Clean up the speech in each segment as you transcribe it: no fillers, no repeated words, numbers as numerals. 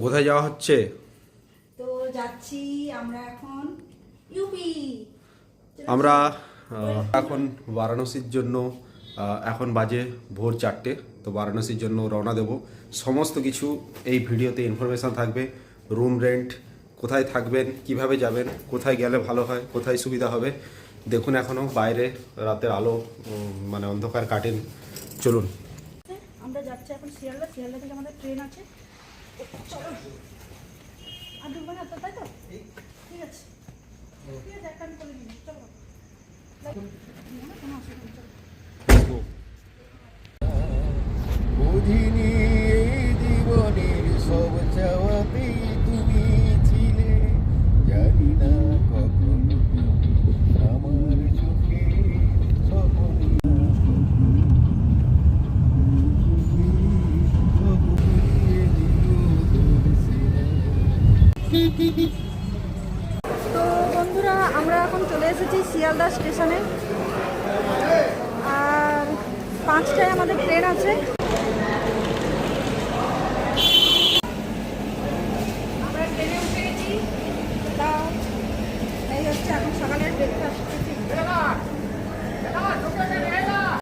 কোথায় যাওয়া হচ্ছে? তো যাচ্ছি আমরা এখন ইউপি। আমরা এখন বারাণসীর জন্য এখন বাজে ভোর 4টে। তো বারাণসীর জন্য রওনা দেব। সমস্ত কিছু এই ভিডিওতে ইনফরমেশান থাকবে। রুম রেন্ট, কোথায় থাকবেন, কিভাবে যাবেন, কোথায় গেলে ভালো হয়, কোথায় সুবিধা হবে। দেখুন এখনও বাইরে রাতের আলো মানে অন্ধকার কাটেনি। চলুন। আমরা যাচ্ছি এখন শিয়ালদা। শিয়ালদা থেকে আমাদের ট্রেন আছে। চলো আর ঢুকবো না তো, তাই তো? ঠিক আছে ঠিক আছে, একটা আমি করে দিই। চলো কোনো অসুবিধা নেই, চলো। বুঝিনি এই জীবনের সব চাওয়াতেই তুমি ছিলে, জানি না কখন আমার চোখে তো বন্ধুরা, আমরা এখন চলে এসেছি শিয়ালদা স্টেশনে। আর 5টায় আমাদের ট্রেন আছে। আমরা ট্রেনে উঠে গেছি। তাও এই হচ্ছে এখন সকালের ব্রেকফাস্ট।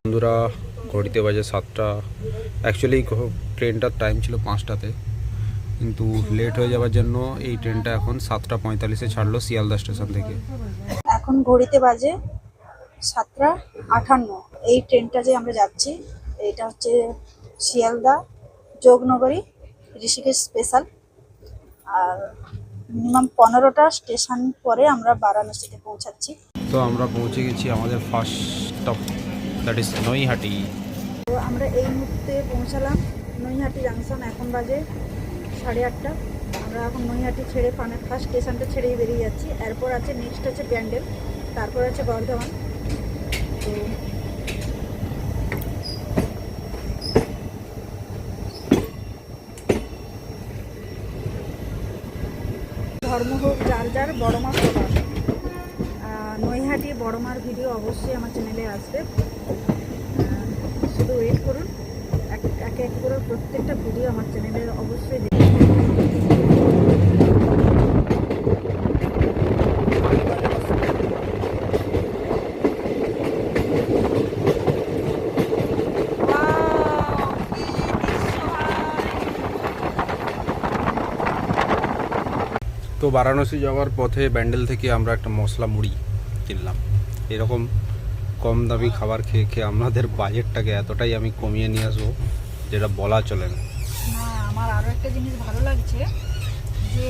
বন্ধুরা, ঘড়িতে বাজে 7টা। অ্যাকচুয়ালি ট্রেনটার টাইম ছিল 5টাতে, কিন্তু লেট হয়ে যাওয়ার জন্য এই ট্রেনটা এখন 7টা 45-এ ছাড়লো শিয়ালদা স্টেশন থেকে। এখন ঘড়িতে বাজে 7টা 58। এই ট্রেনটা যে আমরা যাচ্ছি, এটা হচ্ছে শিয়ালদা যোগনগরী ঋষিকেশ স্পেশাল। আর মিনিমাম 15টা স্টেশন পরে আমরা বারাণসীতে পৌঁছাচ্ছি। তো আমরা পৌঁছে গেছি আমাদের first stop, that is Naihati. তো আমরা এই মুহূর্তে পৌঁছালাম নৈহাটি জাংশন। এখন বাজে 8:30। আমরা এখন নৈহাটি ছেড়ে ফার্স্ট স্টেশনটা ছেড়েই বেরিয়ে যাচ্ছি। এরপর আছে নেক্সট আছে ব্যান্ডেল, তারপর আছে বর্ধমান। তো ধর্ম হোক যার যার, বড়মা সবার। নৈহাটি বড়মার ভিডিও অবশ্যই আমার চ্যানেলে আসবে। শুধু ওয়েট করুন, এক এক করে প্রত্যেকটা ভিডিও আমার চ্যানেলে অবশ্যই দেখুন। তো বারাণসী যাওয়ার পথে ব্যান্ডেল থেকে আমরা একটা মশলা মুড়ি কিনলাম। এরকম কম দামি খাবার খেয়ে খেয়ে আমাদের বাজেটটাকে এতটাই আমি কমিয়ে নিয়ে আসবো যেটা বলা চলে না। না, আমার আরও একটা জিনিস ভালো লাগছে যে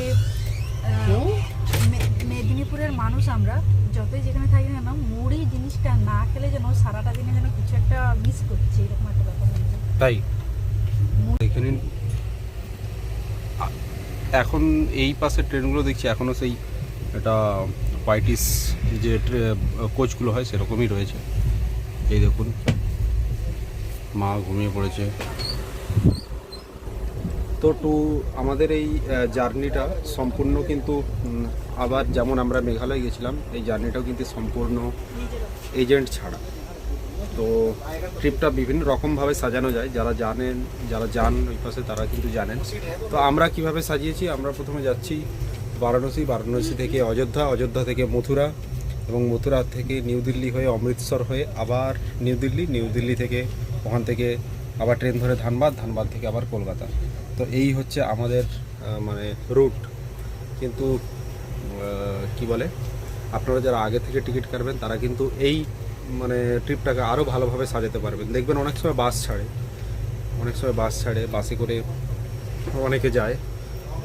মেদিনীপুরের মানুষ আমরা যতই যেখানে থাকি না, মুড়ি জিনিসটা না খেলে যেন সারাটা দিনে যেন কিছু একটা মিস করছি, এরকম একটা ব্যাপার লাগছে। তাই দেখে নিন, এখন এই পাশের ট্রেনগুলো দেখছি এখনও সেই এটা হোয়াইটিস যে কোচগুলো হয় সেরকমই রয়েছে। এই দেখুন, মা ঘুমিয়ে পড়েছে। তো আমাদের এই জার্নিটা সম্পূর্ণ কিন্তু আবার যেমন আমরা মেঘালয় গেছিলাম, এই জার্নিটাও কিন্তু সম্পূর্ণ এজেন্ট ছাড়া। তো ট্রিপটা বিভিন্ন রকমভাবে সাজানো যায়, যারা জানেন, যারা যান ওই পাশে তারা কিন্তু জানেন। তো আমরা কিভাবে সাজিয়েছি, আমরা প্রথমে যাচ্ছি বারাণসী, বারাণসী থেকে অযোধ্যা, অযোধ্যা থেকে মথুরা, এবং মথুরা থেকে নিউ দিল্লি হয়ে অমৃতসর হয়ে আবার নিউ দিল্লি, নিউ দিল্লি থেকে ওখান থেকে আবার ট্রেন ধরে ধানবাদ, ধানবাদ থেকে আবার কলকাতা। তো এই হচ্ছে আমাদের মানে রুট। কিন্তু কি বলে, আপনারা যারা আগে থেকে টিকিট কাটবেন তারা কিন্তু এই মানে ট্রিপটাকে আরও ভালোভাবে সাজাতে পারবেন। দেখবেন অনেক সময় বাস ছাড়ে, বাসে করে অনেকে যায়।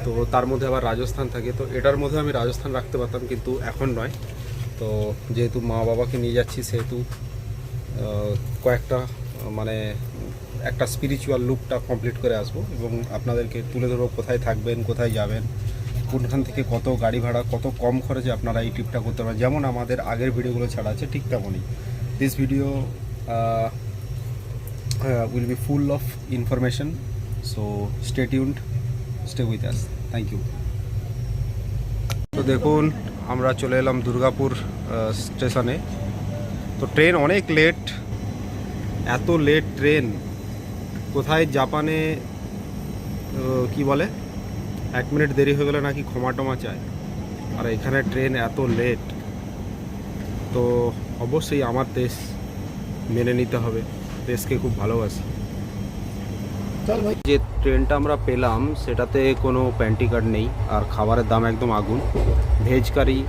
তো তার মধ্যে আবার রাজস্থান থাকে। তো এটার মধ্যে আমি রাজস্থান রাখতে পারতাম, কিন্তু এখন নয়। তো যেহেতু মা বাবাকে নিয়ে যাচ্ছি, সেহেতু কয়েকটা মানে একটা স্পিরিচুয়াল লুকটা কমপ্লিট করে আসবো এবং আপনাদেরকে তুলে ধরবো কোথায় থাকবেন, কোথায় যাবেন, কোনখান থেকে কত গাড়ি ভাড়া, কত কম খরচে আপনারা এই ট্রিপটা করতে পারেন। যেমন আমাদের আগের ভিডিওগুলো ছাড়া আছে ঠিক তেমনই this video will be full of information. So stay tuned, stay with us. Thank you. তো দেখুন, আমরা চলে এলাম দুর্গাপুর স্টেশনে। তো ট্রেন অনেক লেট, এত লেট ট্রেন কোথায় জাপানে কি বলে 1 মিনিট দেরি হয়ে গেলে নাকি ক্ষমা টমা চায়। আর এখানে ট্রেন এত লেট, তো অবশ্যই আমার দেশ মেনে নিতে হবে, দেশকে খুব ভালোবাসি। চল ভাই। যে ট্রেনটা আমরা পেলাম সেটাতে কোনো প্যান্টি কার্ড নেই, আর খাবারের দাম একদম আগুন। ভেজ কারি,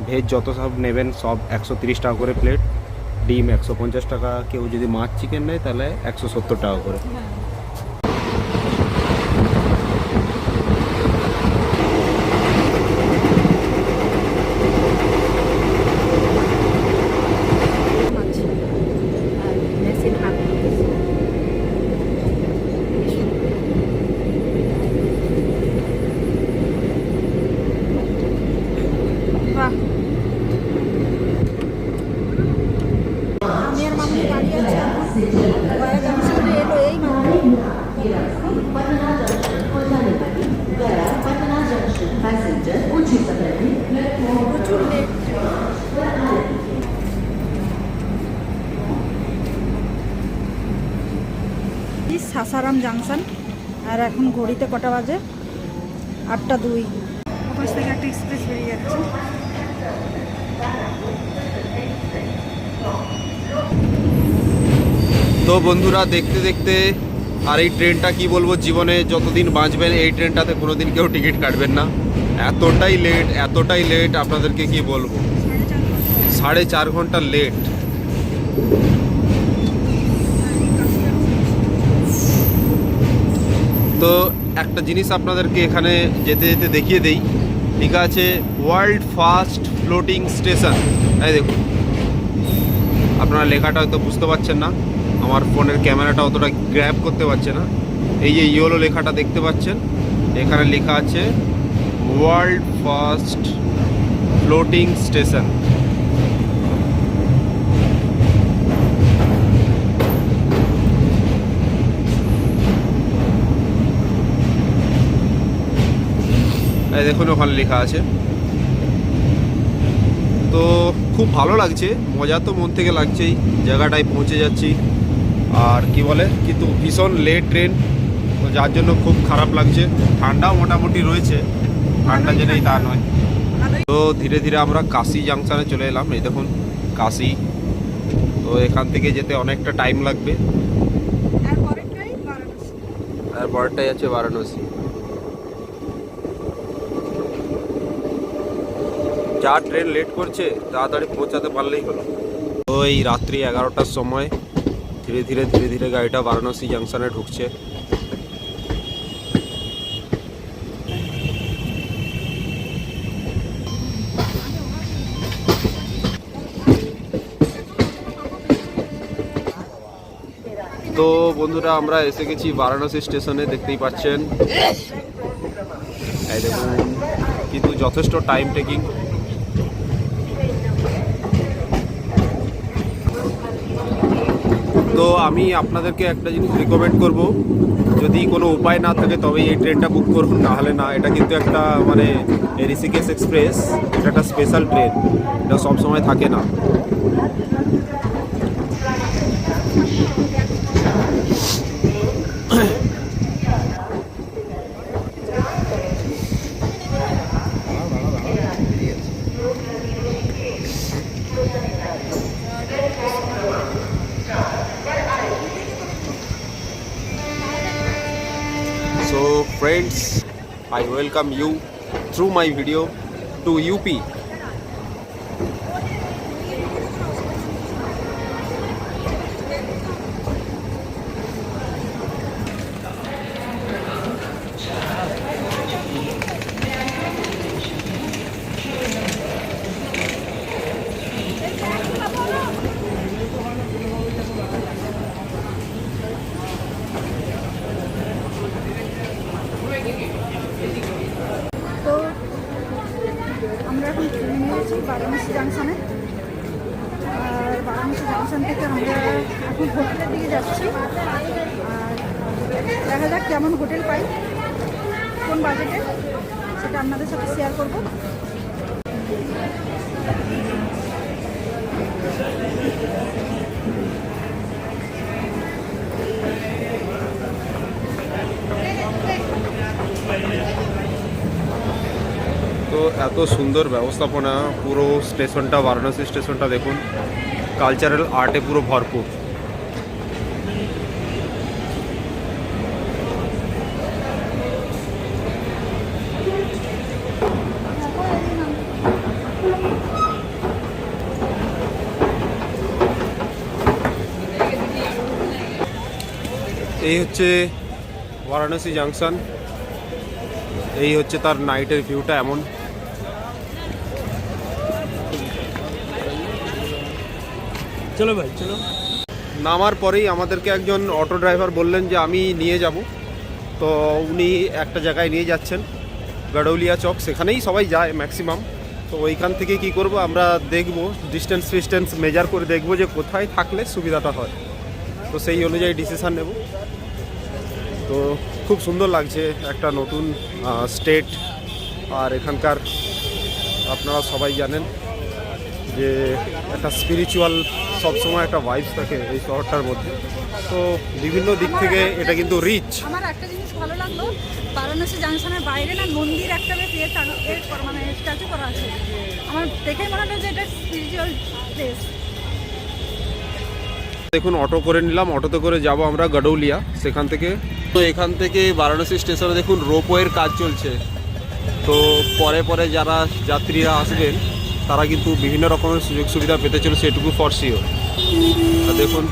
ভেজ যত সব নেবেন সব 130 টাকা করে প্লেট, ডিম 150 টাকা, কেউ যদি মাছ চিকেন নেয় তাহলে 170 টাকা করে। বাহ, আমি আর মামনি দাঁড়িয়ে আছি এখন। গয়া জাংশনে এলো এই মামনি। প্রচুর লেট। সাসারাম জাংশন, আর এখন ঘড়িতে কটা বাজে? 8টা 2। ওপাশ থেকে একটা এক্সপ্রেস বেরিয়ে যাচ্ছে। তো বন্ধুরা, দেখতে দেখতে আর এই ট্রেনটা কি বলবো, জীবনে যতদিন বাঁচবেন এই ট্রেনটাতে কোনোদিন কেউ টিকিট কাটবেন না। এতটাই লেট, আপনাদেরকে কি বলবো, 4.5 ঘন্টা লেট। তো একটা জিনিস আপনাদেরকে এখানে যেতে যেতে দেখিয়ে দেই, ঠিক আছে? World first floating station. এই দেখুন, আপনারা লেখাটা হয়তো বুঝতে পারছেন না, আমার ফোনের ক্যামেরাটা অতটা গ্র্যাব করতে পারছে না। এই যে ইয়েলো লেখাটা দেখতে পাচ্ছেন, এখানে লেখা আছে ওয়ার্ল্ড ফার্স্ট ফ্লোটিং স্টেশন। এই দেখুন ওখানে লেখা আছে। তো খুব ভালো লাগছে, মজা তো মন থেকে লাগছেই, জায়গাটায় পৌঁছে যাচ্ছি। আর কি বলে, কিন্তু ভীষণ লেট ট্রেন, তো যার জন্য খুব খারাপ লাগছে। ঠান্ডাও মোটামুটি রয়েছে, ঠান্ডা যে নেই তা নয়। তো ধীরে ধীরে আমরা কাশি জাংশনে চলে এলাম। এই দেখুন কাশি, তো এখান থেকে যেতে অনেকটা টাইম লাগবে। আর পরেরটাই আছে বারাণসী। যা ট্রেন লেট করছে, তাড়াতাড়ি পৌঁছাতে পারলেই হলো। তো এই রাত্রি 11টার সময় ধীরে ধীরে গাড়িটা বারাণসী জাংশনে ঢুকছে। তো বন্ধুরা, আমরা এসে গেছি বারাণসী স্টেশনে, দেখতেই পাচ্ছেন। এই দেখুন, কিন্তু যথেষ্ট টাইম টেকিং। তো আমি আপনাদেরকে একটা জিনিস রিকমেন্ড করব, যদি কোনো উপায় না থাকে তবে এই ট্রেনটা বুক করুন, না হলে না। এটা কিন্তু একটা মানে ঋষিকেশ এক্সপ্রেস, এটা একটা স্পেশাল ট্রেন, এটা সব সময় থাকে না। So friends, I welcome you through my video to UP. তো আমরা এখন ট্রেনে নিয়েছি বারাণসী জাংশনে, আর বারাণসী জাংশন থেকে আমরা এখন হোটেলের দিকে যাচ্ছি। আর দেখা যাক কেমন হোটেল পাই, কোন বাজেটে, সেটা আপনাদের সাথে শেয়ার করবো। তো এত সুন্দর ব্যবস্থাপনা, পুরো স্টেশনটা, বারাণসী স্টেশনটা দেখুন, কালচারাল আর্টে পুরো ভরপুর। এই হচ্ছে বারাণসী জাংশন, এই হচ্ছে তার নাইটের ভিউটা এমন। চলো ভাই চলো। নামার পরেই আমাদেরকে একজন অটো ড্রাইভার বললেন যে আমি নিয়ে যাব। তো উনি একটা জায়গায় নিয়ে যাচ্ছেন, গাডৌলিয়া চক, সেখানেই সবাই যায় ম্যাক্সিমাম। তো ওইখান থেকে কি করব, আমরা দেখব ডিস্টেন্স মেজার করে দেখব যে কোথায় থাকলে সুবিধাটা হয়, তো সেই অনুযায়ী ডিসিশান নেব। তো খুব সুন্দর লাগছে, একটা নতুন স্টেট। আর এখানকার আপনারা সবাই জানেন যে একটা স্পিরিচুয়াল সবসময় একটা ভাইবস থাকে এই শহরটার মধ্যে। তো বিভিন্ন দিক থেকে এটা কিন্তু রিচ। আমার একটা জিনিস ভালো লাগলো, বারাণসী জাংশনের বাইরে না মন্দির একটা বেশ মানে স্ট্যাচু করা আছে। আমার দেখেই মনে হলো যে এটা স্পিরিচুয়াল প্লেস। দেখুন অটো করে নিলাম, অটোতে করে যাব আমরা গাডৌলিয়া সেখান থেকে। তো এখান থেকে বারাণসী স্টেশনে দেখুন রোপওয়ের কাজ চলছে। তো পরে পরে যারা যাত্রীরা আসবেন তারা কিন্তু বিভিন্ন রকমের সুযোগ সুবিধা পেতে চলেছে, এটুকু ফর শিওর। দেখুন